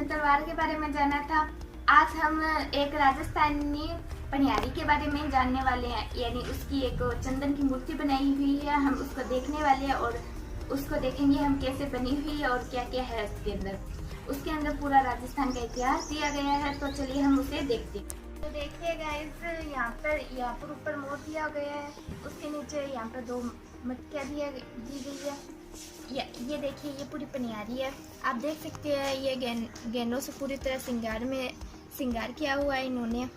तलवार के बारे में जाना था। आज हम एक राजस्थानी पनियारी के बारे में जानने वाले हैं, यानी उसकी एक चंदन की मूर्ति बनाई हुई है। हम उसको देखने वाले हैं और उसको देखेंगे हम कैसे बनी हुई है और क्या क्या है उसके अंदर। उसके अंदर पूरा राजस्थान का इतिहास दिया गया है, तो चलिए हम उसे देखते हैं। तो देखिए गाइस, यहाँ पर ऊपर मोर दिया गया है, उसके नीचे यहाँ पर दो मटकियाँ दी गई है। ये देखिए, ये पूरी पनियारी है। आप देख सकते हैं ये गेंदों से पूरी तरह श्रृंगार किया हुआ है इन्होंने,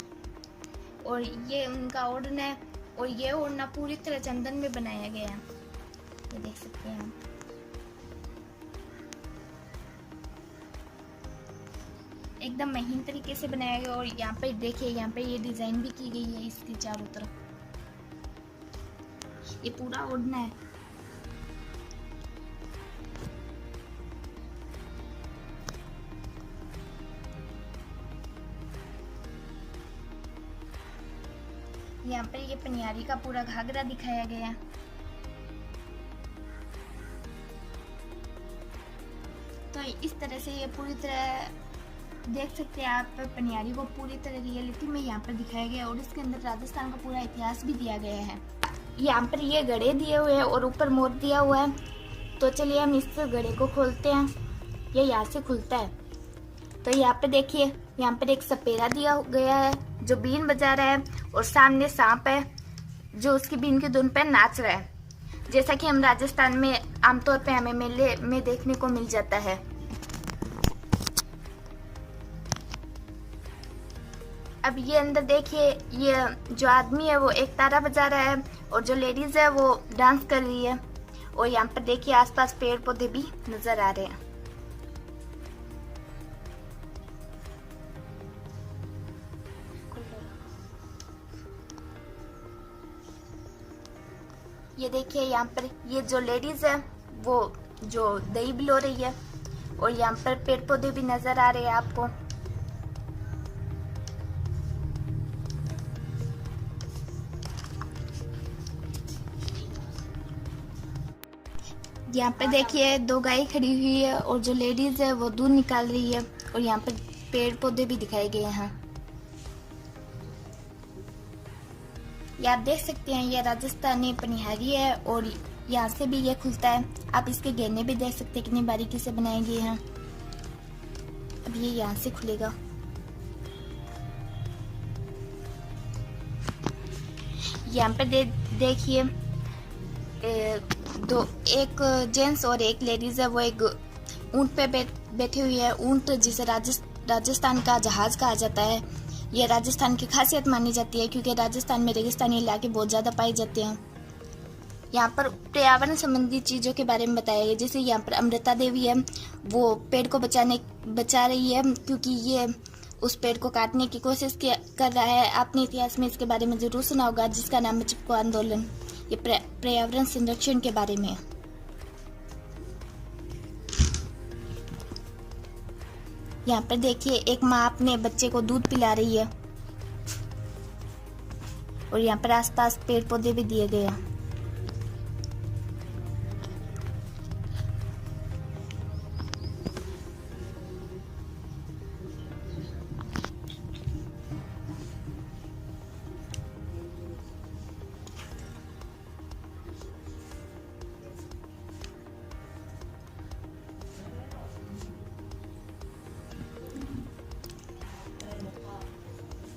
और ये उनका ओढ़ना है, और ये ओढ़ना पूरी तरह चंदन में बनाया गया है। ये देख सकते हैं हम। एकदम महीन तरीके से बनाया गया, और यहाँ पे देखिए, यहाँ पे ये डिजाइन भी की गई है इसकी चारों तरफ। ये पूरा ओढ़ना है। यहाँ पे ये पनियारी का पूरा घाघरा दिखाया गया है। तो इस तरह से ये पूरी तरह देख सकते हैं आप, पनियारी को पूरी तरह रियलिटी में यहाँ पर दिखाया गया है, और इसके अंदर राजस्थान का पूरा इतिहास भी दिया गया है। यहाँ पर ये गड़े दिए हुए हैं और ऊपर मोर दिया हुआ है। तो चलिए हम इस गड़े को खोलते हैं। ये यहाँ से खुलता है। तो यहाँ पे देखिए, यहाँ पर एक सपेरा दिया गया है जो बीन बजा रहा है, और सामने सांप है जो उसकी बीन की धुन पर नाच रहा है, जैसा कि हम राजस्थान में आमतौर पे हमें मेले में देखने को मिल जाता है। अब ये अंदर देखिए, ये जो आदमी है वो एक तारा बजा रहा है, और जो लेडीज है वो डांस कर रही है। और यहाँ पर देखिए आसपास पेड़ पौधे भी नजर आ रहे हैं। ये देखिए, यहाँ पर ये जो लेडीज है वो जो दही बिलो रही है, और यहाँ पर पेड़ पौधे भी नजर आ रहे हैं आपको। यहाँ पे देखिए दो गाय खड़ी हुई है, और जो लेडीज है वो दूध निकाल रही है, और यहाँ पर पेड़ पौधे भी दिखाए गए हैं। ये आप देख सकते हैं, ये राजस्थानी पनिहारी है, और यहाँ से भी ये खुलता है। आप इसके गहने भी देख सकते हैं कितनी बारीकी से बनाए गए हैं। अब ये यहाँ से खुलेगा। यहाँ पे देखिए, एक जेंट्स और एक लेडीज है, वो एक ऊंट पे बैठे हुए है। ऊंट जिसे राजस्थान का जहाज कहा जाता है। यह राजस्थान की खासियत मानी जाती है, क्योंकि राजस्थान में रेगिस्तानी इलाके बहुत ज़्यादा पाए जाते हैं। यहाँ पर पर्यावरण संबंधी चीज़ों के बारे में बताया गया, जैसे यहाँ पर अमृता देवी है, वो पेड़ को बचा रही है, क्योंकि ये उस पेड़ को काटने की कोशिश कर रहा है। आपने इतिहास में इसके बारे में जरूर सुना होगा, जिसका नाम है चिपको आंदोलन। ये पर्यावरण संरक्षण के बारे में है। यहाँ पर देखिए, एक माँ अपने बच्चे को दूध पिला रही है, और यहाँ पर आसपास पेड़ पौधे भी दिए गए हैं।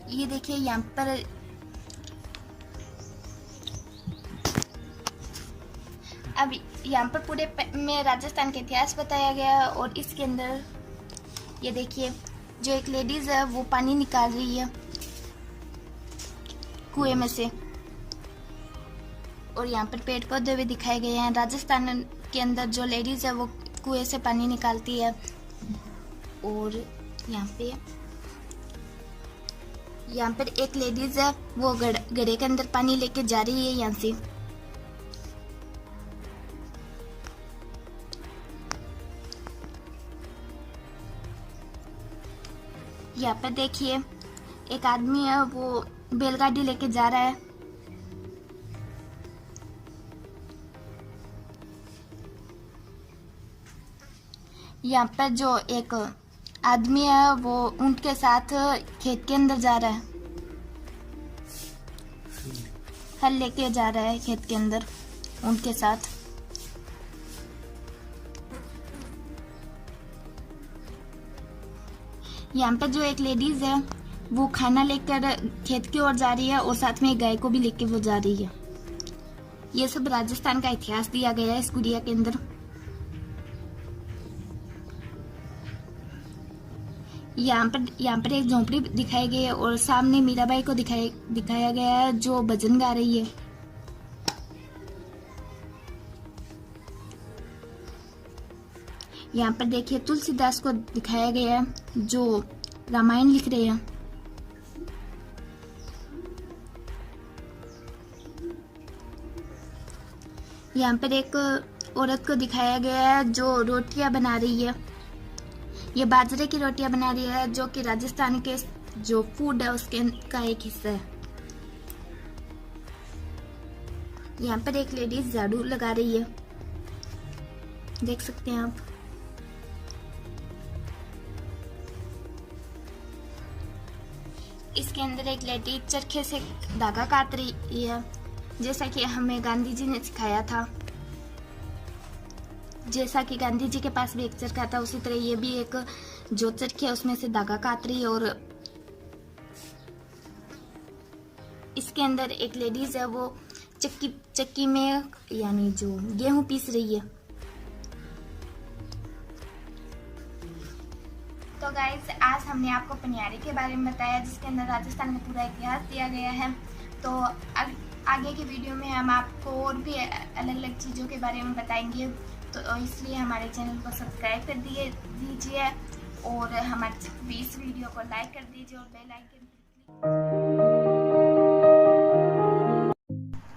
ये देखिए, यहाँ पर अब यहाँ पर पूरे में राजस्थान का इतिहास बताया गया है, और इसके अंदर ये देखिए, जो एक लेडीज है वो पानी निकाल रही है कुएं में से, और यहाँ पर पेड़ पौधे भी दिखाए गए हैं। राजस्थान के अंदर जो लेडीज है वो कुएं से पानी निकालती है, और यहाँ पर एक लेडीज है वो घड़े के अंदर पानी लेके जा रही है यहाँ से। यहाँ पर देखिए, एक आदमी है वो बैलगाड़ी लेके जा रहा है। यहाँ पर जो एक आदमी है वो ऊंट के साथ खेत के अंदर जा रहा है, हल लेके जा रहा है खेत के अंदर ऊंट के साथ। यहाँ पर जो एक लेडीज है वो खाना लेकर खेत की ओर जा रही है और साथ में एक गाय को भी लेकर वो जा रही है। ये सब राजस्थान का इतिहास दिया गया है इस गुड़िया के अंदर। यहाँ पर एक झोंपड़ी दिखाई गई है और सामने मीराबाई को दिखाया गया है जो भजन गा रही है। यहाँ पर देखिए तुलसीदास को दिखाया गया है जो रामायण लिख रहे हैं। यहाँ पर एक औरत को दिखाया गया है जो रोटियां बना रही है। ये बाजरे की रोटियां बना रही है जो कि राजस्थान के जो फूड है उसके का एक हिस्सा है। यहाँ पर एक लेडीज झाड़ू लगा रही है, देख सकते हैं आप। इसके अंदर एक लेडीज चरखे से धागा काट रही है, जैसा कि हमें गांधी जी ने सिखाया था। जैसा कि गांधी जी के पास भी एक चरखा था उसी तरह ये भी एक जो चरखी है उसमें से धागा काट रही है। और इसके अंदर एक लेडीज है वो चक्की में यानी जो गेहूं पीस रही है। तो गाइस आज हमने आपको पनियारी के बारे में बताया जिसके अंदर राजस्थान का पूरा इतिहास दिया गया है। तो आगे की वीडियो में हम आपको और भी अलग अलग चीज़ों के बारे में बताएंगे, तो इसलिए हमारे चैनल को सब्सक्राइब कर दीजिए और हमारे इस वीडियो को लाइक कर दीजिए और बेल आइकन।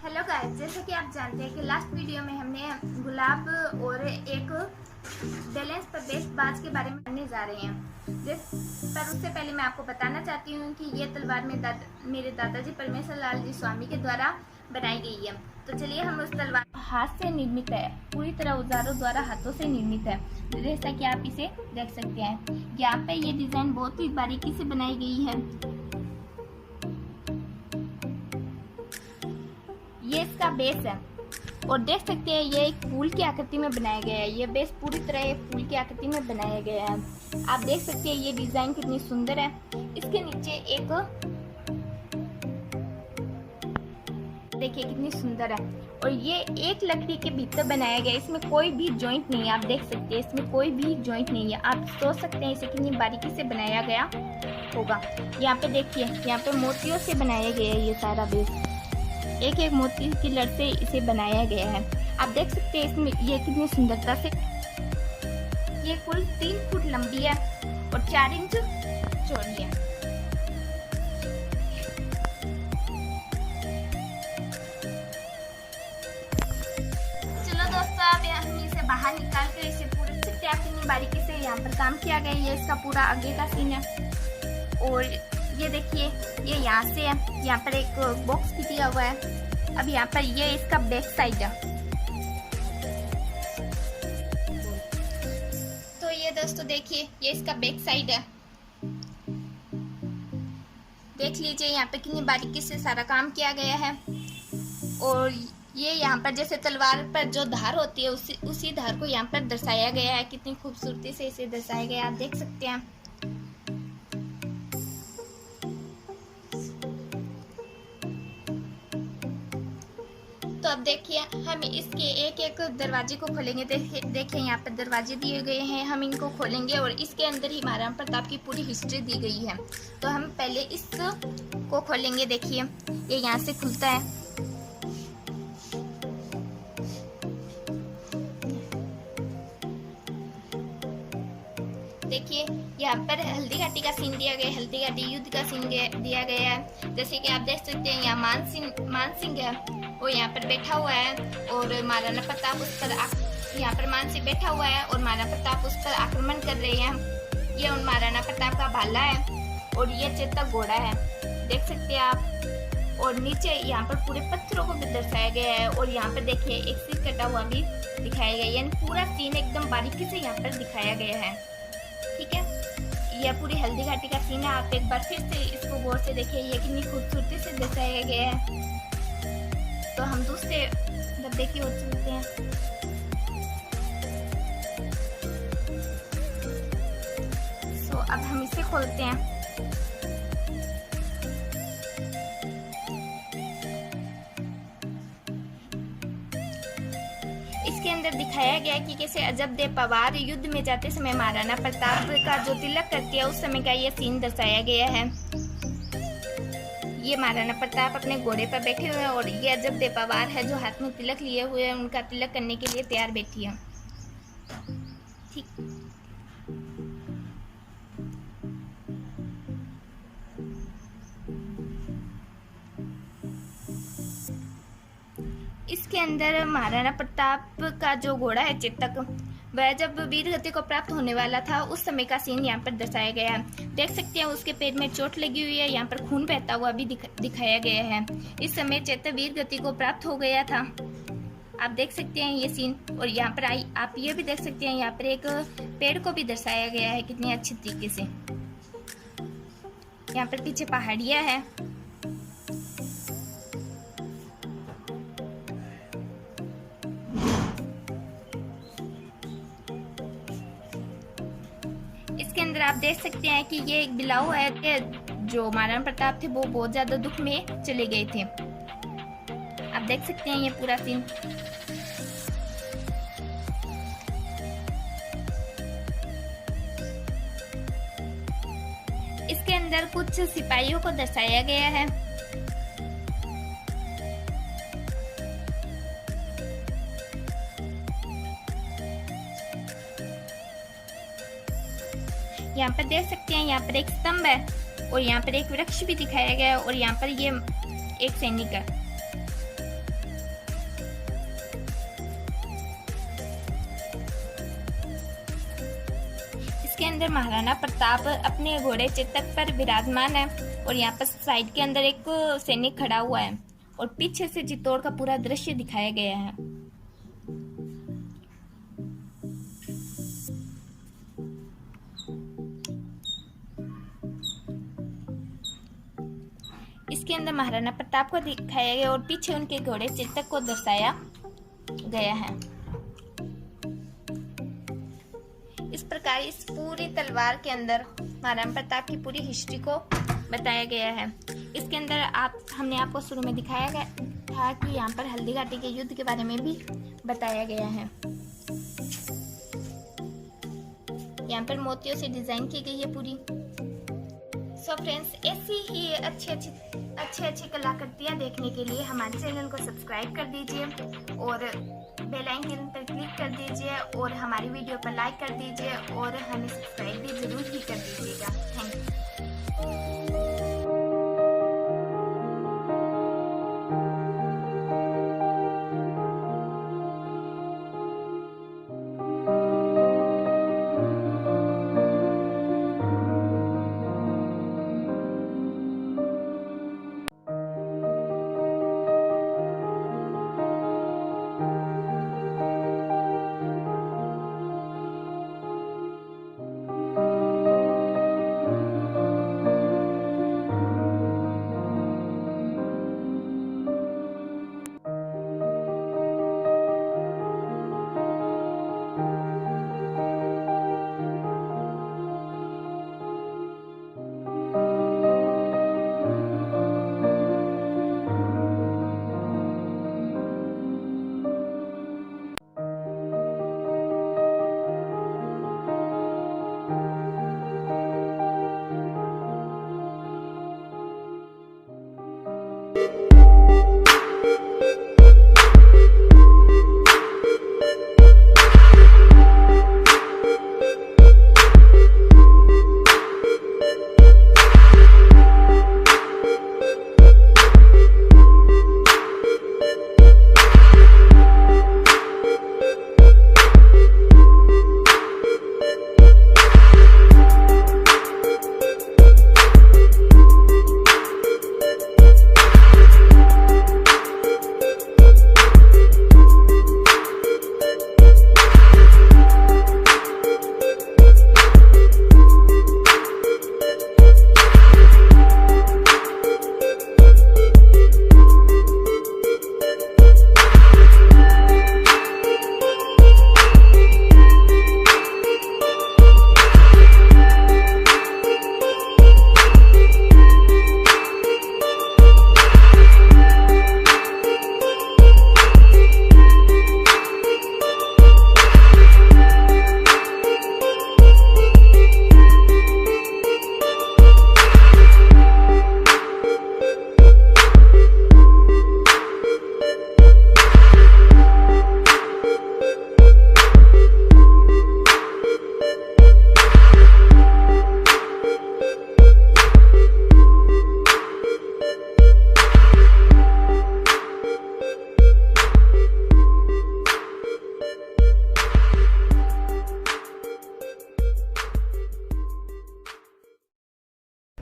हेलो गाइस, जैसे कि आप जानते हैं कि लास्ट वीडियो में हमने गुलाब और एक बैलेंस पर बेस्ड बाज के बारे में जानने जा रहे हैं। पर उससे पहले मैं आपको बताना चाहती हूँ कि ये तलवार मेरे दादाजी परमेश्वर लाल जी स्वामी के द्वारा बनाई गई है। तो चलिए हम उस तलवार हाथ से निर्मित है, पूरी तरह औजारों द्वारा हाथों से निर्मित है, जैसा कि आप इसे देख सकते हैं। यहाँ पे ये डिजाइन बहुत ही बारीकी से बनाई गई है। ये इसका बेस है और देख सकते हैं ये एक फूल की आकृति में बनाया गया है। ये बेस पूरी तरह एक फूल की आकृति में बनाया गया है। आप देख सकते हैं ये डिजाइन कितनी सुंदर है। इसके नीचे एक देखिए कितनी सुंदर है और ये एक लकड़ी के भीतर बनाया गया है। इसमें कोई भी जॉइंट नहीं है, आप देख सकते हैं इसमें कोई भी जॉइंट नहीं है। आप सोच सकते हैं इसे कितनी बारीकी से बनाया गया होगा। यहाँ पे देखिए यहाँ पे मोतियों से बनाया गया है ये सारा बेस, एक एक मोती की लड़ से इसे बनाया गया है। आप देख सकते हैं इसमें ये कितनी सुंदरता से। ये कुल 3 फुट लंबी है और 4 इंच चौड़ी है। चलो दोस्तों अब हम इसे बाहर निकाल कर इसे पूरे सकते हैं। कितनी बारीकी से यहाँ पर काम किया गया है। ये इसका पूरा आगे का सीन है और ये देखिए ये यहाँ से है, यहाँ पर एक बॉक्स भी दिया हुआ है। अब यहाँ पर ये इसका बैक साइड है। तो ये दोस्तों देखिए ये इसका बैक साइड है, देख लीजिए यहाँ पे कितनी बारीकी से सारा काम किया गया है। और ये यहाँ पर जैसे तलवार पर जो धार होती है उसी धार को यहाँ पर दर्शाया गया है। कितनी खूबसूरती से इसे दर्शाया गया है, आप देख सकते हैं। तो अब देखिए हम इसके एक एक दरवाजे को खोलेंगे। देखिए यहाँ पर दरवाजे दिए गए हैं, हम इनको खोलेंगे और इसके अंदर ही महाराणा प्रताप की पूरी हिस्ट्री दी गई है। तो हम पहले इसको खोलेंगे। देखिए ये यहाँ से खुलता है। देखिए यहाँ पर हल्दी घाटी का सीन दिया गया है, हल्दी घाटी युद्ध का सीन दिया गया है। जैसे कि आप देख सकते हैं यहाँ मान सिंह है वो यहाँ पर बैठा हुआ है और महाराणा प्रताप उस पर यहाँ पर मान सिंह बैठा हुआ है और महाराणा प्रताप उस पर आक्रमण कर रहे हैं। ये उन महाराणा प्रताप का भाला है और ये चेतक घोड़ा है, देख सकते हैं आप। और नीचे यहाँ पर पूरे पत्थरों को भी दर्शाया गया है और यहाँ पर देखिए एक सिर कटा हुआ भी दिखाया गया है। यानी पूरा सीन एकदम बारीकी से यहाँ पर दिखाया गया है, ठीक है। यह पूरी हल्दी घाटी का सीन है। आप एक बार फिर से इसको गौर से देखिए, ये कितनी खूबसूरती से दर्शाया गया है। तो हम दूसरे डब्बे की ओर चलते हैं। तो अब हम इसे खोलते हैं। इसके अंदर दिखाया गया कि कैसे अजबदेव पवार युद्ध में जाते समय महाराणा प्रताप का जो तिलक करते हैं उस समय का ये सीन दर्शाया गया है। ये महाराणा प्रताप अपने घोड़े पर बैठे हुए हैं और ये अजबदेव पवार है जो हाथ में तिलक लिए हुए हैं, उनका तिलक करने के लिए तैयार बैठी है। ठीक, इसके अंदर महाराणा प्रताप का जो घोड़ा है चेतक, वह जब वीर गति को प्राप्त होने वाला था उस समय का सीन यहाँ पर दर्शाया गया है। देख सकते हैं उसके पैर में चोट लगी हुई है, यहाँ पर खून बहता हुआ भी दिखाया गया है। इस समय चेतक वीर गति को प्राप्त हो गया था। आप देख सकते हैं ये सीन, और यहाँ पर आप ये भी देख सकते हैं यहाँ पर एक पेड़ को भी दर्शाया गया है कितने अच्छे तरीके से। यहाँ पर पीछे पहाड़ियाँ है। इसके अंदर आप देख सकते हैं कि ये एक बिलाव है कि जो महाराणा प्रताप थे वो बहुत ज्यादा दुख में चले गए थे। आप देख सकते हैं ये पूरा सीन। इसके अंदर कुछ सिपाहियों को दर्शाया गया है। यहाँ पर देख सकते हैं यहाँ पर एक स्तंभ है और यहाँ पर एक वृक्ष भी दिखाया गया है और यहाँ पर ये एक सैनिक है। इसके अंदर महाराणा प्रताप अपने घोड़े चेतक पर विराजमान है और यहाँ पर साइड के अंदर एक सैनिक खड़ा हुआ है और पीछे से चित्तौड़ का पूरा दृश्य दिखाया गया है। इसके अंदर महाराणा प्रताप को दिखाया गया और पीछे उनके घोड़े चेतक को दर्शाया गया है। इस प्रकार इस पूरी तलवार के अंदर महाराणा प्रताप की पूरी हिस्ट्री को बताया गया है। इसके अंदर हमने आपको शुरू में दिखाया गया था कि यहाँ पर हल्दी घाटी के युद्ध के बारे में भी बताया गया है। यहाँ पर मोतियों से डिजाइन की गई है पूरी। सो फ्रेंड्स, ऐसी ही अच्छी कलाकृतियाँ देखने के लिए हमारे चैनल को सब्सक्राइब कर दीजिए और बेल आइकन पर क्लिक कर दीजिए और हमारी वीडियो पर लाइक कर दीजिए और हमें सब्सक्राइब भी जरूर ही कर दीजिएगा। Thank you.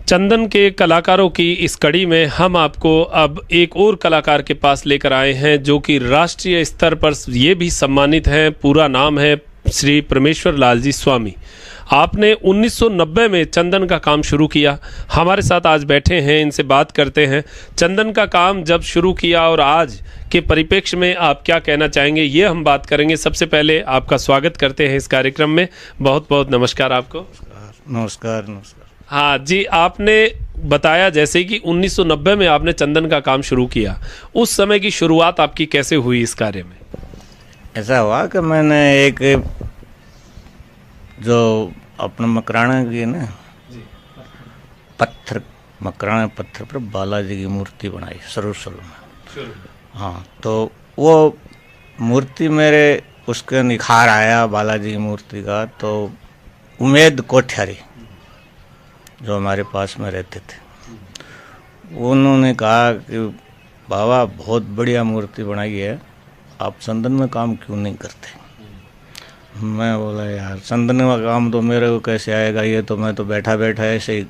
चंदन के कलाकारों की इस कड़ी में हम आपको अब एक और कलाकार के पास लेकर आए हैं जो कि राष्ट्रीय स्तर पर ये भी सम्मानित हैं। पूरा नाम है श्री परमेश्वर लाल जी स्वामी। आपने 1990 में चंदन का काम शुरू किया। हमारे साथ आज बैठे हैं, इनसे बात करते हैं। चंदन का काम जब शुरू किया और आज के परिप्रेक्ष्य में आप क्या कहना चाहेंगे, ये हम बात करेंगे। सबसे पहले आपका स्वागत करते हैं इस कार्यक्रम में। बहुत बहुत नमस्कार आपको। नमस्कार। नमस्कार। हाँ जी, आपने बताया जैसे कि 1990 में आपने चंदन का काम शुरू किया। उस समय की शुरुआत आपकी कैसे हुई इस कार्य में? ऐसा हुआ कि मैंने एक जो अपना मकराना की ना पत्थर, मकराना पत्थर पर बालाजी की मूर्ति बनाई शुरू में। हाँ, तो वो मूर्ति मेरे उसके निखार आया बालाजी की मूर्ति का। तो उमेद कोठियारी जो हमारे पास में रहते थे, उन्होंने कहा कि बाबा बहुत बढ़िया मूर्ति बनाई है, आप चंदन में काम क्यों नहीं करते? मैं बोला यार चंदन का काम तो मेरे को कैसे आएगा, ये तो मैं तो बैठा बैठा ऐसे ही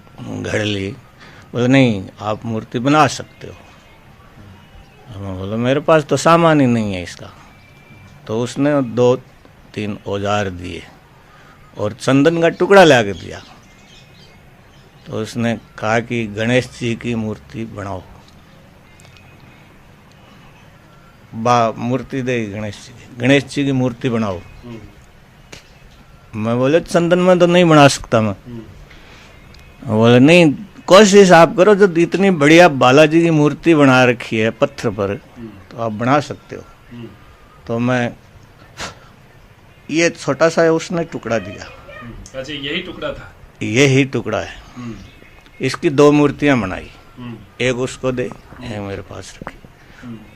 घड़ ली। बोले नहीं, आप मूर्ति बना सकते हो। मैं बोला मेरे पास तो सामान ही नहीं है इसका। तो उसने 2-3 औजार दिए और चंदन का टुकड़ा ला के दिया। तो उसने कहा कि गणेश जी की मूर्ति बनाओ, मूर्ति दे गणेश जी की मूर्ति बनाओ। मैं बोले चंदन में तो नहीं बना सकता मैं। बोले नहीं, कोशिश आप करो, जो इतनी बढ़िया बालाजी की मूर्ति बना रखी है पत्थर पर, तो आप बना सकते हो। तो मैं ये छोटा सा उसने टुकड़ा दिया। अच्छा, यही टुकड़ा था? यही टुकड़ा है। इसकी 2 मूर्तियां बनाई, एक उसको दे, एक मेरे पास रखी।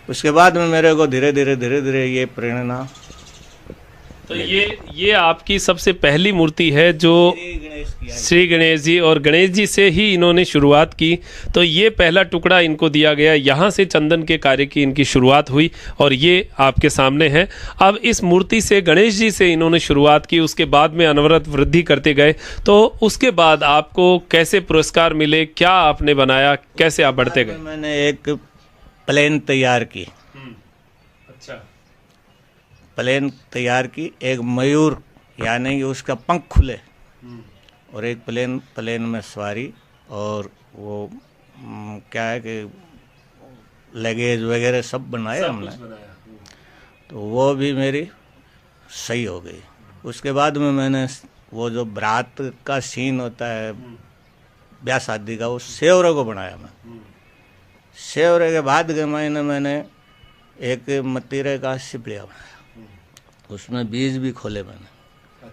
उसके बाद में मेरे को धीरे धीरे ये प्रेरणा। तो ये आपकी सबसे पहली मूर्ति है जो श्री गणेश जी, और गणेश जी से ही इन्होंने शुरुआत की। तो ये पहला टुकड़ा इनको दिया गया, यहाँ से चंदन के कार्य की इनकी शुरुआत हुई और ये आपके सामने है। अब इस मूर्ति से, गणेश जी से इन्होंने शुरुआत की, उसके बाद में अनवरत वृद्धि करते गए। तो उसके बाद आपको कैसे पुरस्कार मिले, क्या आपने बनाया, कैसे आप बढ़ते गए? मैंने एक प्लेन तैयार की। अच्छा, प्लेन तैयार की, एक मयूर यानी कि उसका पंख खुले, और एक प्लेन में सवारी, और वो क्या है कि लगेज वगैरह सब बनाए हमने। तो वो भी मेरी सही हो गई। उसके बाद में मैंने वो जो बारात का सीन होता है ब्याह शादी का, वो सेवरे को बनाया मैं। सेवरे के बाद के महीने मैंने एक मतीरे का सिपड़िया बनाया, उसमें बीज भी खोले मैंने।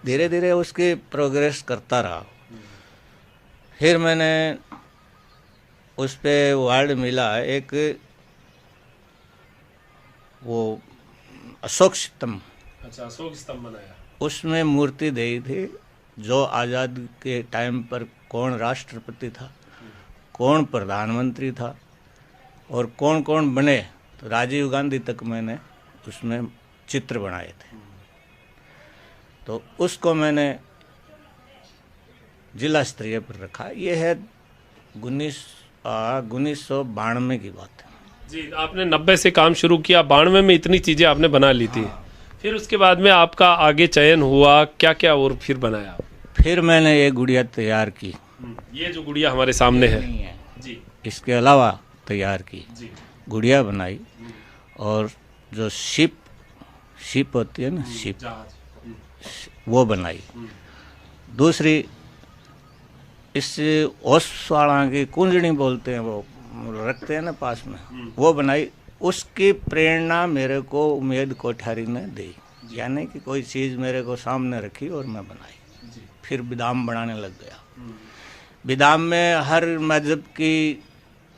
धीरे धीरे उसकी प्रोग्रेस करता रहा। फिर मैंने उस पे अवार्ड मिला एक, वो अशोक स्तंभ। अच्छा, अशोक स्तंभ बनाया। उसमें मूर्ति दी थी जो आज़ाद के टाइम पर कौन राष्ट्रपति था, कौन प्रधानमंत्री था और कौन कौन बने। तो राजीव गांधी तक मैंने उसमें चित्र बनाए थे। तो उसको मैंने जिला स्तरीय पर रखा। ये है 1992 की बात है जी। आपने 90 से काम शुरू किया, 92 में इतनी चीज़ें आपने बना ली थी। फिर उसके बाद में आपका आगे चयन हुआ, क्या क्या और फिर बनाया? फिर मैंने ये गुड़िया तैयार की। ये जो गुड़िया हमारे सामने है जी, इसके अलावा तैयार की जी, गुड़िया बनाई। और जो शिप होती है ना, शिप, वो बनाई। दूसरी इस ओसवाड़ा की कुंजड़ी बोलते हैं, वो रखते हैं ना पास में, वो बनाई। उसकी प्रेरणा मेरे को उमेद कोठारी ने दी, यानी कि कोई चीज़ मेरे को सामने रखी और मैं बनाई। फिर बिदाम बनाने लग गया। बिदाम में हर मजहब की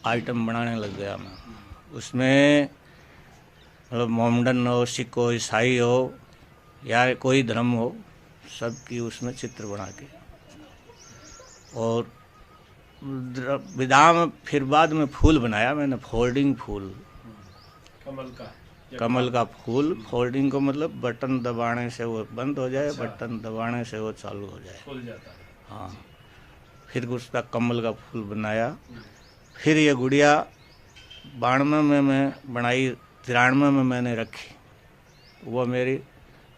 आइटम बनाने लग गया मैं। उसमें मतलब मोमडन हो, सिख हो, ईसाई हो या कोई धर्म हो, सबकी उसमें चित्र बना के। और बिदाम फिर बाद में फूल बनाया मैंने, फोल्डिंग फूल, कमल का फूल। फोल्डिंग को मतलब बटन दबाने से वो बंद हो जाए, बटन दबाने से वो चालू हो जाए, खुल जाता है। हाँ। फिर उसका कमल का फूल बनाया। फिर ये गुड़िया 92 में मैं बनाई, 93 में मैंने रखी। वो मेरी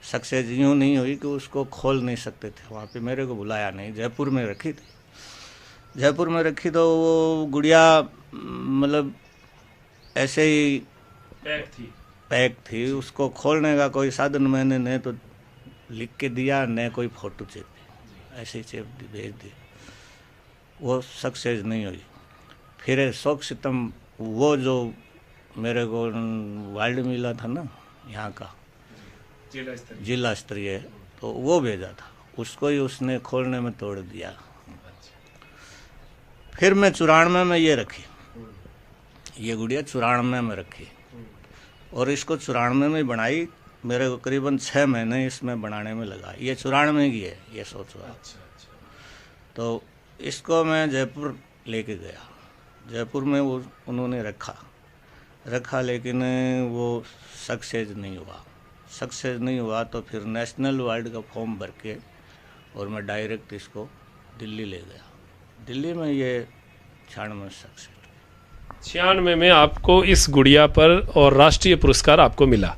सक्सेस यूँ नहीं हुई कि उसको खोल नहीं सकते थे, वहाँ पे मेरे को बुलाया नहीं। जयपुर में रखी थी, जयपुर में रखी तो वो गुड़िया मतलब ऐसे ही पैक थी, उसको खोलने का कोई साधन मैंने न तो लिख के दिया न कोई फोटो चेप दी, ऐसे ही चेप दी भेज दी, वो सक्सेस नहीं हुई। फिर शौक सितम वो जो मेरे को वर्ल्ड मिला था ना यहाँ का जिला स्तरीय, तो वो भेजा था, उसको ही उसने खोलने में तोड़ दिया। फिर मैं 94 में ये रखी, ये गुड़िया 94 में रखी और इसको 94 में बनाई। मेरे को करीबन 6 महीने इसमें बनाने में लगा। ये 94 की है, ये सोचो। तो इसको मैं जयपुर लेके गया, जयपुर में वो उन्होंने रखा लेकिन वो सक्सेस नहीं हुआ। तो फिर नेशनल वाइड का फॉर्म भर के और मैं डायरेक्ट इसको दिल्ली ले गया। दिल्ली में ये 96 में आपको इस गुड़िया पर और राष्ट्रीय पुरस्कार आपको मिला।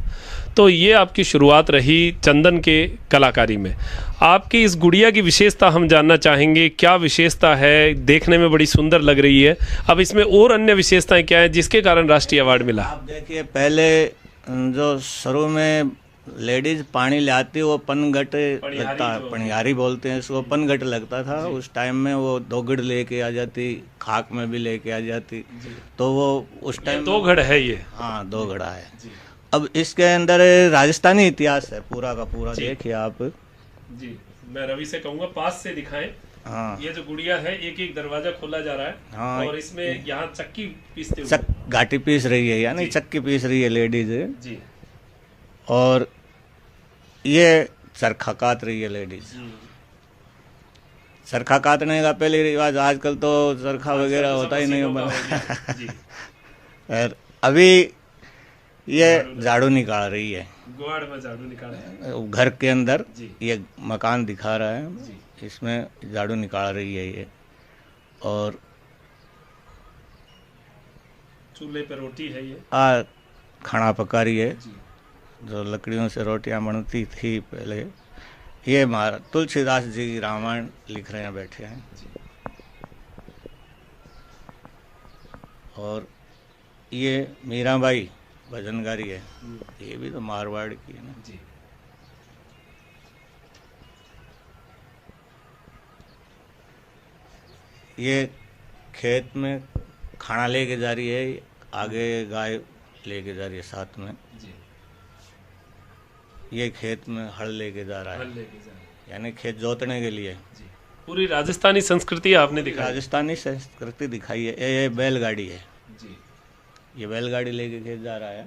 तो ये आपकी शुरुआत रही चंदन के कलाकारी में। आपकी इस गुड़िया की विशेषता हम जानना चाहेंगे, क्या विशेषता है? देखने में बड़ी सुंदर लग रही है, अब इसमें और अन्य विशेषताएं क्या है जिसके कारण राष्ट्रीय अवार्ड मिला? आप देखिए, पहले जो शुरू में लेडीज पानी ले आती, वो पनघट लगता, पनिहारी बोलते हैं इसको, पनघट लगता था। उस टाइम में वो 2 घड़ लेके आ जाती, खाक में भी लेके आ जाती। तो वो उस टाइम 2 घड़ है ये? हाँ, 2 घड़ा है। अब इसके अंदर राजस्थानी इतिहास है पूरा का पूरा, देखिए आप जी। मैं रवि से कहूँगा पास से दिखाएं। हाँ, ये जो गुड़िया है एक एक दरवाजा खोला जा रहा है। हाँ, और इसमें यहाँ चक्की पीसते हुए घाटी पीस रही है, यानी चक्की पीस रही है लेडीज जी। और ये चरखा काट रही है लेडीज। चरखा काटने का पहले रिवाज, आजकल तो चरखा वगैरह होता ही नहीं और अभी ये झाड़ू निकाल रही है, गुआड़ में झाड़ू निकाल रही है। घर के अंदर ये मकान दिखा रहा है, इसमें झाड़ू निकाल रही है ये। और चूल्हे पे रोटी है ये, खाना पका रही है, जो लकड़ियों से रोटियां बनती थी पहले। ये महाराज तुलसीदास जी की रामायण लिख रहे हैं, बैठे हैं। और ये मीराबाई भजनगारी है, ये भी तो मारवाड़ की है ना जी। ये खेत में खाना लेके जा रही है, आगे गाय लेके जा रही है साथ में जी। ये खेत में हल लेके जा रहा है, यानी खेत जोतने के लिए जी। पूरी राजस्थानी संस्कृति आपने दिखाई, राजस्थानी संस्कृति दिखाई है। ये बैलगाड़ी है जी, ये बैलगाड़ी लेके खेत जा रहा है।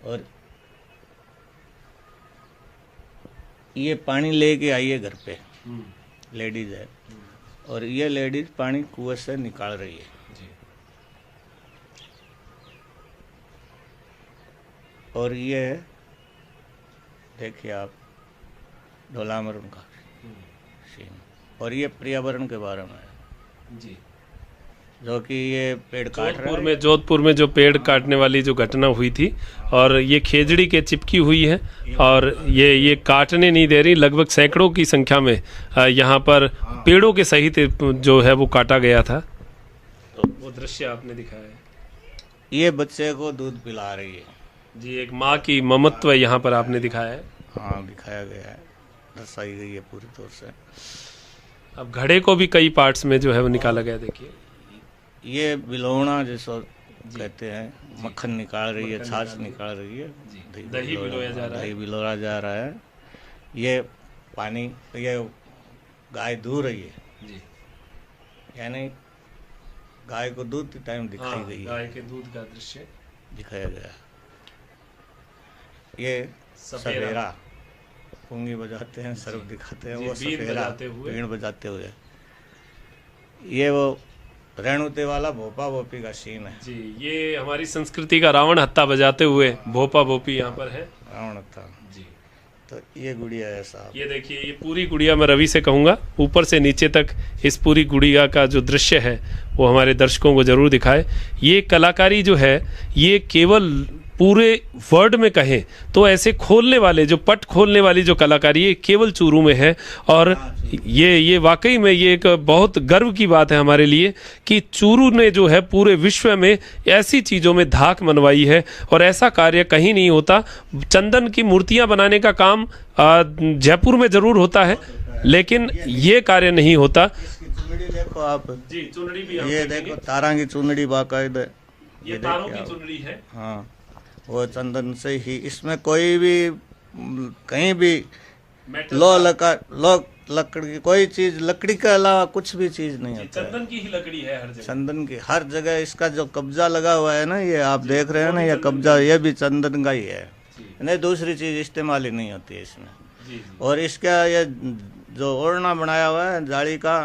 और ये पानी लेके आई है घर पे, लेडीज है। और ये लेडीज पानी कुएं से निकाल रही है जी। और ये देखिए आप ढोलामरण का सीन। और ये पर्यावरण के बारे में है जी, जो कि ये पेड़ काट रहा है। जोधपुर में जो पेड़ काटने वाली जो घटना हुई थी, और ये खेजड़ी के चिपकी हुई है, और ये काटने नहीं दे रही। लगभग सैकड़ों की संख्या में यहाँ पर पेड़ों के सहित जो है वो काटा गया था। तो वो दृश्य आपने दिखाया है। ये बच्चे को दूध पिला रही है जी, एक माँ की ममत्व यहाँ पर आपने दिखाया है। हाँ, दिखाया गया है, दर्शाई गई है पूरी तौर से। अब घड़े को भी कई पार्ट्स में जो है वो निकाला गया। देखिए, ये बिलोना जिसको कहते हैं, मक्खन निकाल रही है, छाछ निकाल रही है, दही बिलोरा जा रहा है। ये पानी, ये गाय दूह रही है जी, यानी गाय को दूध के टाइम दिखाई गई है, गाय के दूध का दृश्य दिखाया गया। ये सफेरा पुंगी बजाते हैं, सर्व दिखाते हैं, वो सफेरा बीन बजाते हुए। ये वो रेणुते वाला भोपा भोपी का सीन है जी। ये हमारी संस्कृति का रावण हत्था बजाते हुए भोपा भोपी यहाँ पर है, रावण हत्था जी। तो ये गुड़िया है साहब। ये देखिए, ये पूरी गुड़िया मैं रवि से कहूँगा ऊपर से नीचे तक इस पूरी गुड़िया का जो दृश्य है वो हमारे दर्शकों को जरूर दिखाए। ये कलाकारी जो है ये केवल पूरे वर्ल्ड में कहें तो ऐसे खोलने वाले जो पट खोलने वाली जो कलाकारी ये केवल चूरू में है। और ये वाकई में ये एक बहुत गर्व की बात है हमारे लिए कि चूरू ने जो है पूरे विश्व में ऐसी चीज़ों में धाक मनवाई है और ऐसा कार्य कहीं नहीं होता। चंदन की मूर्तियां बनाने का काम जयपुर में जरूर होता है लेकिन ये कार्य नहीं होता। चुनड़ी देखो आप जी, चुनड़ी भी ये देखो, तारा की चुनड़ी बाकायदा, ये तारों की चुनड़ी है। हाँ, वो चंदन से ही, इसमें कोई भी कहीं भी लकड़ी की कोई चीज, लकड़ी के अलावा कुछ भी चीज नहीं होता। चंदन की ही लकड़ी है हर जगह, चंदन की हर जगह। इसका जो कब्जा लगा हुआ है ना, ये आप देख रहे हैं ना, ये कब्जा ये भी चंदन का ही है, नहीं दूसरी चीज इस्तेमाल ही नहीं होती है इसमें। और इसका ये जो ओढ़ना बनाया हुआ है जाली का,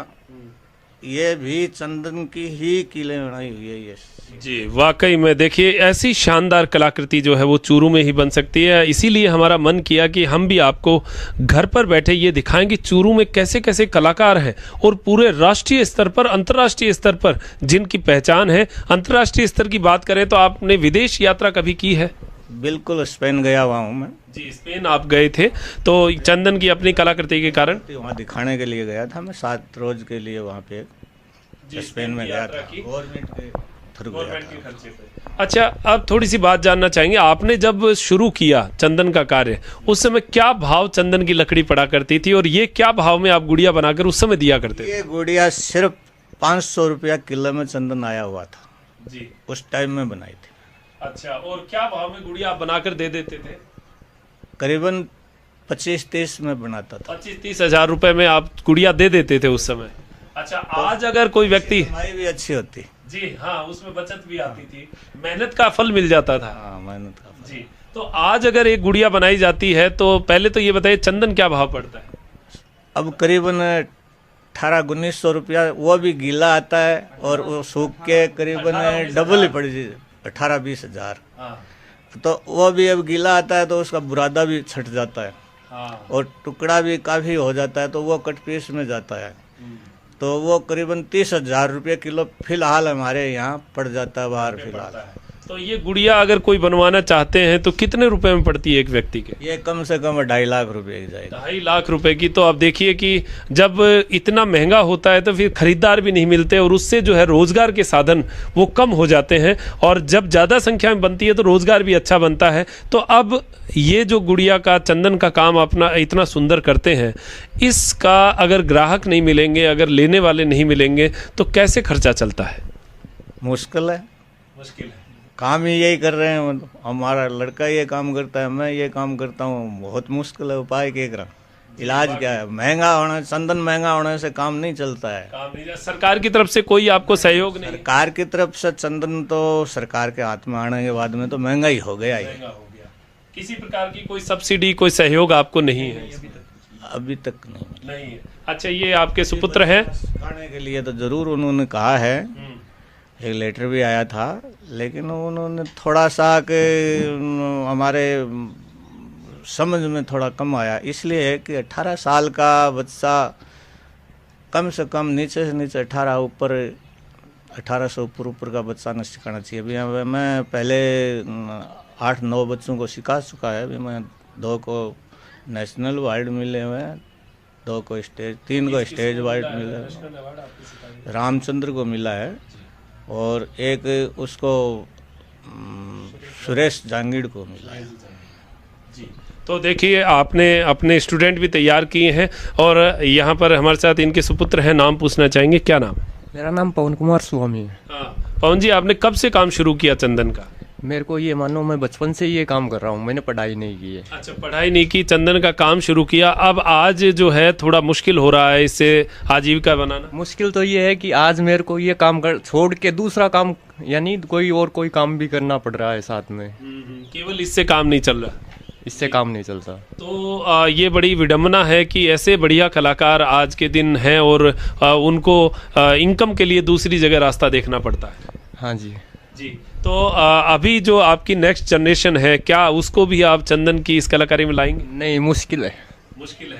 ये भी चंदन की ही कीलें बनाई हुई है ये। जी, वाकई में देखिए ऐसी शानदार कलाकृति जो है वो चूरू में ही बन सकती है। इसीलिए हमारा मन किया कि हम भी आपको घर पर बैठे ये दिखाएं कि चूरू में कैसे कैसे कलाकार हैं और पूरे राष्ट्रीय स्तर पर, अंतर्राष्ट्रीय स्तर पर जिनकी पहचान है। अंतर्राष्ट्रीय स्तर की बात करें तो आपने विदेश यात्रा कभी की है? बिल्कुल, स्पेन गया हुआ हूँ मैं। जी, स्पेन आप गए थे तो चंदन की अपनी कलाकृति के कारण वहाँ दिखाने के लिए गया था मैं, 7 रोज के लिए वहाँ पे स्पेन में गया था, गवर्नमेंट के थ्रू गया था। अच्छा, अब थोड़ी सी बात जानना चाहेंगे, आपने जब शुरू किया चंदन का कार्य उस समय क्या भाव चंदन की लकड़ी पड़ा करती थी और ये क्या भाव में आप गुड़िया बनाकर उस समय दिया करते थे? ये गुड़िया सिर्फ 500 रुपया किलो में चंदन आया हुआ था जी, उस टाइम में बनाई थी। अच्छा, और क्या भाव में गुड़िया आप बनाकर दे देते थे? करीबन 25-30 में बनाता था। 25-30 हजार रुपए में आप गुड़िया दे देते थे उस समय। अच्छा, आज अगर कोई व्यक्ति, कमाई भी अच्छी होती। जी हाँ, उसमें बचत भी आती थी, मेहनत का फल मिल जाता था। हाँ, मेहनत का फल। जी, तो आज अगर एक गुड़िया बनाई जाती है तो पहले तो ये बताइए चंदन क्या भाव पड़ता है? अब करीबन 1800-1900 रुपया, वो भी गीला आता है और वो सूख के करीबन डबल ही पड़ जाए, 18-20 हजार। तो वो भी अब गीला आता है तो उसका बुरादा भी छट जाता है और टुकड़ा भी काफी हो जाता है तो वो कट पीस में जाता है। तो वो करीबन 30,000 रुपये किलो फिलहाल हमारे यहाँ पड़ जाता है बाहर फिलहाल। तो ये गुड़िया अगर कोई बनवाना चाहते हैं तो कितने रुपए में पड़ती है एक व्यक्ति के? ये कम से कम 2.5 लाख रुपए की जाएगी। 2.5 लाख रुपए की। तो आप देखिए कि जब इतना महंगा होता है तो फिर खरीदार भी नहीं मिलते और उससे जो है रोजगार के साधन वो कम हो जाते हैं और जब ज्यादा संख्या में बनती है तो रोजगार भी अच्छा बनता है। तो अब ये जो गुड़िया का चंदन का काम अपना इतना सुंदर करते हैं, इसका अगर ग्राहक नहीं मिलेंगे, अगर लेने वाले नहीं मिलेंगे तो कैसे खर्चा चलता है? मुश्किल है, मुश्किल है। काम ही यही कर रहे हैं, हमारा लड़का ये काम करता है, मैं ये काम करता हूँ, बहुत मुश्किल है। उपाय क्या करा, इलाज क्या है? महंगा होना, चंदन महंगा होने से काम नहीं चलता है। काम नहीं, सरकार की तरफ से कोई आपको सहयोग नहीं? सरकार की तरफ से चंदन तो सरकार के हाथ में आने के बाद में तो महंगा ही हो गया ही। किसी प्रकार की कोई सब्सिडी, कोई सहयोग आपको नहीं है? अभी तक नहीं है। अच्छा, ये आपके सुपुत्र हैं? खाने के लिए तो जरूर उन्होंने कहा है, एक लेटर भी आया था, लेकिन उन्होंने थोड़ा सा के हमारे समझ में थोड़ा कम आया, इसलिए कि 18 साल का बच्चा कम से कम, नीचे से नीचे 18, ऊपर 18 से ऊपर का बच्चा न सिखाना चाहिए। अभी मैं पहले 8-9 बच्चों को सिखा चुका है। अभी मैं 2 को नेशनल अवार्ड मिले हुए हैं, 2 को स्टेज, 3 को स्टेज अवार्ड मिले हैं, रामचंद्र को मिला है और एक उसको सुरेश जांगीड़ को मिला है। जी, तो देखिए आपने अपने स्टूडेंट भी तैयार किए हैं और यहाँ पर हमारे साथ इनके सुपुत्र हैं। नाम पूछना चाहेंगे, क्या नाम? मेरा नाम पवन कुमार स्वामी है। पवन जी, आपने कब से काम शुरू किया चंदन का? मेरे को ये मानो, मैं बचपन से ये काम कर रहा हूँ, मैंने पढ़ाई नहीं की है। अच्छा, पढ़ाई नहीं की, चंदन का काम शुरू किया। अब आज जो है थोड़ा मुश्किल हो रहा है इससे आजीविका बनाना? मुश्किल तो ये है कि आज मेरे को ये काम कर छोड़ के दूसरा काम, यानी कोई काम भी करना पड़ रहा है साथ में। केवल इससे काम नहीं चल रहा? इससे काम नहीं चलता। तो ये बड़ी विडम्बना है कि ऐसे बढ़िया कलाकार आज के दिन हैं और उनको इनकम के लिए दूसरी जगह रास्ता देखना पड़ता है। हाँ जी। जी। तो अभी जो आपकी नेक्स्ट जनरेशन है, क्या उसको भी आप चंदन की इस कलाकारी में लाएंगे? नहीं, मुश्किल है। मुश्किल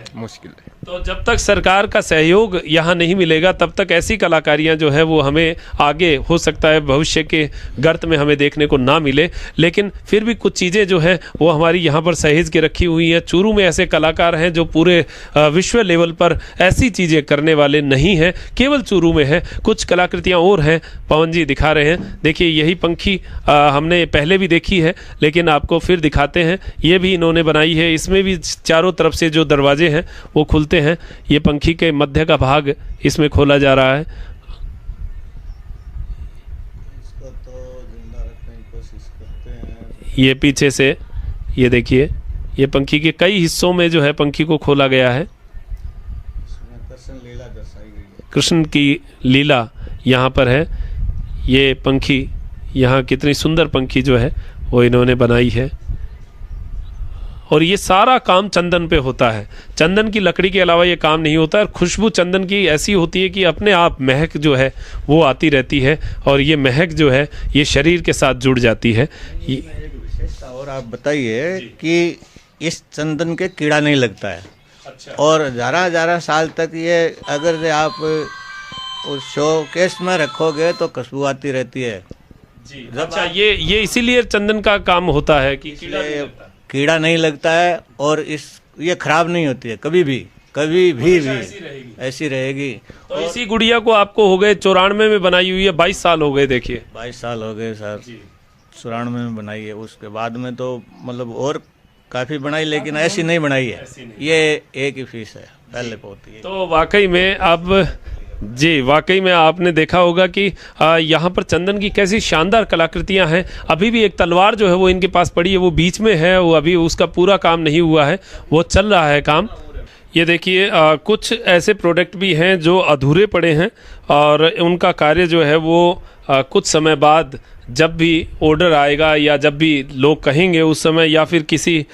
है। तो जब तक सरकार का सहयोग यहाँ नहीं मिलेगा तब तक ऐसी कलाकारियाँ जो है वो हमें आगे हो सकता है भविष्य के गर्त में हमें देखने को ना मिले, लेकिन फिर भी कुछ चीज़ें जो हैं वो हमारी यहाँ पर सहेज के रखी हुई हैं। चूरू में ऐसे कलाकार हैं जो पूरे विश्व लेवल पर ऐसी चीज़ें करने वाले नहीं हैं, केवल चूरू में है। कुछ कलाकृतियाँ और हैं, पवन जी दिखा रहे हैं। देखिए यही पंखी हमने पहले भी देखी है, लेकिन आपको फिर दिखाते हैं। ये भी इन्होंने बनाई है, इसमें भी चारों तरफ से जो दरवाजे हैं वो खुलते हैं। ये पंखी के मध्य का भाग इसमें खोला जा रहा है। इसको तो जिंदा रखने की कोशिश करते हैं। ये पीछे से ये देखिए, ये पंखी के कई हिस्सों में जो है पंखी को खोला गया है। इसमें कृष्ण लीला दर्शाई गई है। कृष्ण की लीला यहाँ पर है। ये पंखी, यहाँ कितनी सुंदर पंखी जो है वो इन्होंने बनाई है। और ये सारा काम चंदन पे होता है। चंदन की लकड़ी के अलावा ये काम नहीं होता है। खुशबू चंदन की ऐसी होती है कि अपने आप महक जो है वो आती रहती है, और ये महक जो है ये शरीर के साथ जुड़ जाती है। एक विशेषता और आप बताइए कि इस चंदन के कीड़ा नहीं लगता है। अच्छा। और ज़रा साल तक ये अगर आप उस शोकेस में रखोगे तो खुशबू आती रहती है। जी। अच्छा, ये इसीलिए चंदन का काम होता है कि कीड़ा नहीं लगता है, और ये खराब नहीं होती है कभी भी ऐसी रहेगी। तो इसी गुड़िया को आपको हो गए 94 में बनाई हुई है, 22 साल हो गए। देखिए 22 साल हो गए सर, 94 में बनाई है। उसके बाद में तो मतलब और काफी बनाई, लेकिन ऐसी नहीं बनाई है। ये एक ही फीस है, पहले होती है। तो वाकई में अब जी, वाकई में आपने देखा होगा कि यहाँ पर चंदन की कैसी शानदार कलाकृतियाँ हैं। अभी भी एक तलवार जो है वो इनके पास पड़ी है, वो बीच में है, वो अभी उसका पूरा काम नहीं हुआ है, वो चल रहा है काम। ये देखिए कुछ ऐसे प्रोडक्ट भी हैं जो अधूरे पड़े हैं, और उनका कार्य जो है वो कुछ समय बाद जब भी ऑर्डर आएगा या जब भी लोग कहेंगे उस समय, या फिर किसी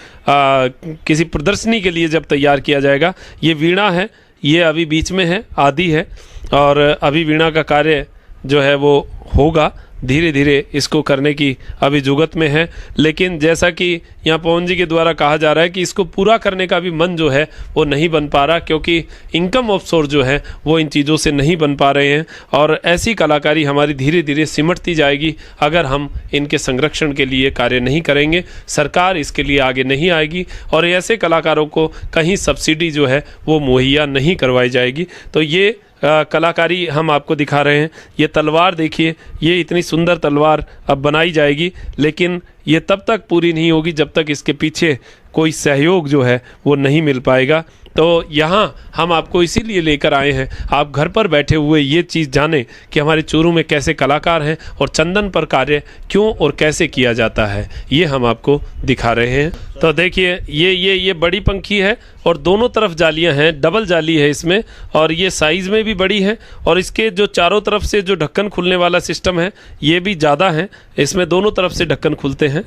प्रदर्शनी के लिए जब तैयार किया जाएगा। ये वीणा है, ये अभी बीच में है, आदि है, और अभी वीणा का कार्य जो है वो होगा। धीरे धीरे इसको करने की अभी जुगत में है, लेकिन जैसा कि यहाँ पवन जी के द्वारा कहा जा रहा है कि इसको पूरा करने का भी मन जो है वो नहीं बन पा रहा, क्योंकि इनकम ऑफ सोर्स जो है वो इन चीज़ों से नहीं बन पा रहे हैं। और ऐसी कलाकारी हमारी धीरे धीरे सिमटती जाएगी अगर हम इनके संरक्षण के लिए कार्य नहीं करेंगे। सरकार इसके लिए आगे नहीं आएगी, और ऐसे कलाकारों को कहीं सब्सिडी जो है वो मुहैया नहीं करवाई जाएगी। तो ये कलाकारी हम आपको दिखा रहे हैं। ये तलवार देखिए, ये इतनी सुंदर तलवार अब बनाई जाएगी, लेकिन ये तब तक पूरी नहीं होगी जब तक इसके पीछे कोई सहयोग जो है वो नहीं मिल पाएगा। तो यहाँ हम आपको इसीलिए लेकर आए हैं, आप घर पर बैठे हुए ये चीज़ जानें कि हमारे चूरू में कैसे कलाकार हैं और चंदन पर कार्य क्यों और कैसे किया जाता है, ये हम आपको दिखा रहे हैं। तो देखिए ये बड़ी पंखी है, और दोनों तरफ जालियां हैं, डबल जाली है इसमें, और ये साइज़ में भी बड़ी है, और इसके जो चारों तरफ से जो ढक्कन खुलने वाला सिस्टम है ये भी ज़्यादा है। इसमें दोनों तरफ से ढक्कन खुलते हैं।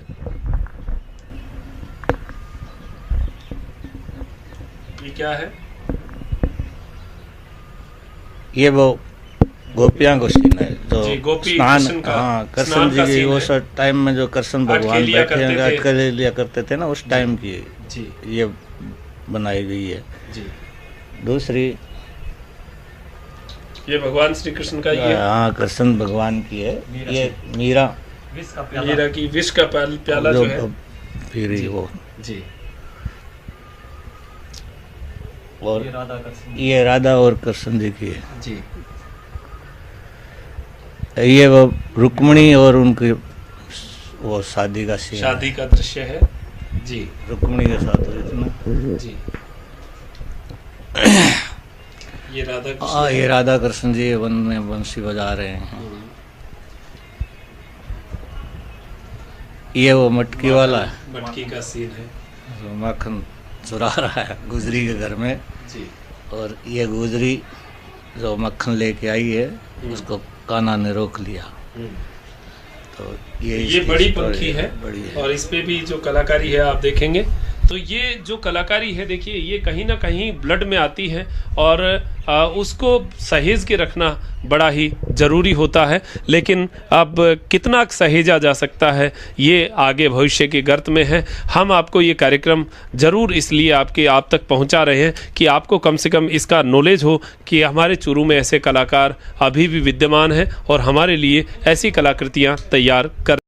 क्या है ये? वो गोपियां को सीन है जो स्नान, हाँ कृष्ण जी की वो सब टाइम में जो कृष्ण भगवान बैठे लिया करते थे ना, उस टाइम की जी ये बनाई गई है जी। दूसरी ये भगवान श्री कृष्ण का ये, हाँ कृष्ण भगवान की है। ये मीरा की विष का प्याला जो है, फिर वो जी। और ये राधा और कृष्ण जी की है जी। ये वो रुक्मिणी और उनकी वो शादी का सीन, शादी का दृश्य है जी, रुक्मिणी के साथ इतना जी। ये राधा कृष्ण, हाँ ये राधा कृष्ण जी वन में बंसी बजा रहे हैं। ये वो मटकी वाला है, मटकी का सीन है, जो माखन चुरा रहा है गुजरी के घर में जी। और ये गुजरी जो मक्खन लेके आई है उसको कान्हा ने रोक लिया। तो ये बड़ी पंखी है, बड़ी है। और इस पे भी जो कलाकारी है आप देखेंगे तो ये जो कलाकारी है देखिए, ये कहीं ना कहीं ब्लड में आती है, और उसको सहेज के रखना बड़ा ही ज़रूरी होता है। लेकिन अब कितना सहेजा जा सकता है ये आगे भविष्य के गर्त में है। हम आपको ये कार्यक्रम ज़रूर इसलिए आप तक पहुंचा रहे हैं कि आपको कम से कम इसका नॉलेज हो कि हमारे चूरू में ऐसे कलाकार अभी भी विद्यमान हैं और हमारे लिए ऐसी कलाकृतियां तैयार कर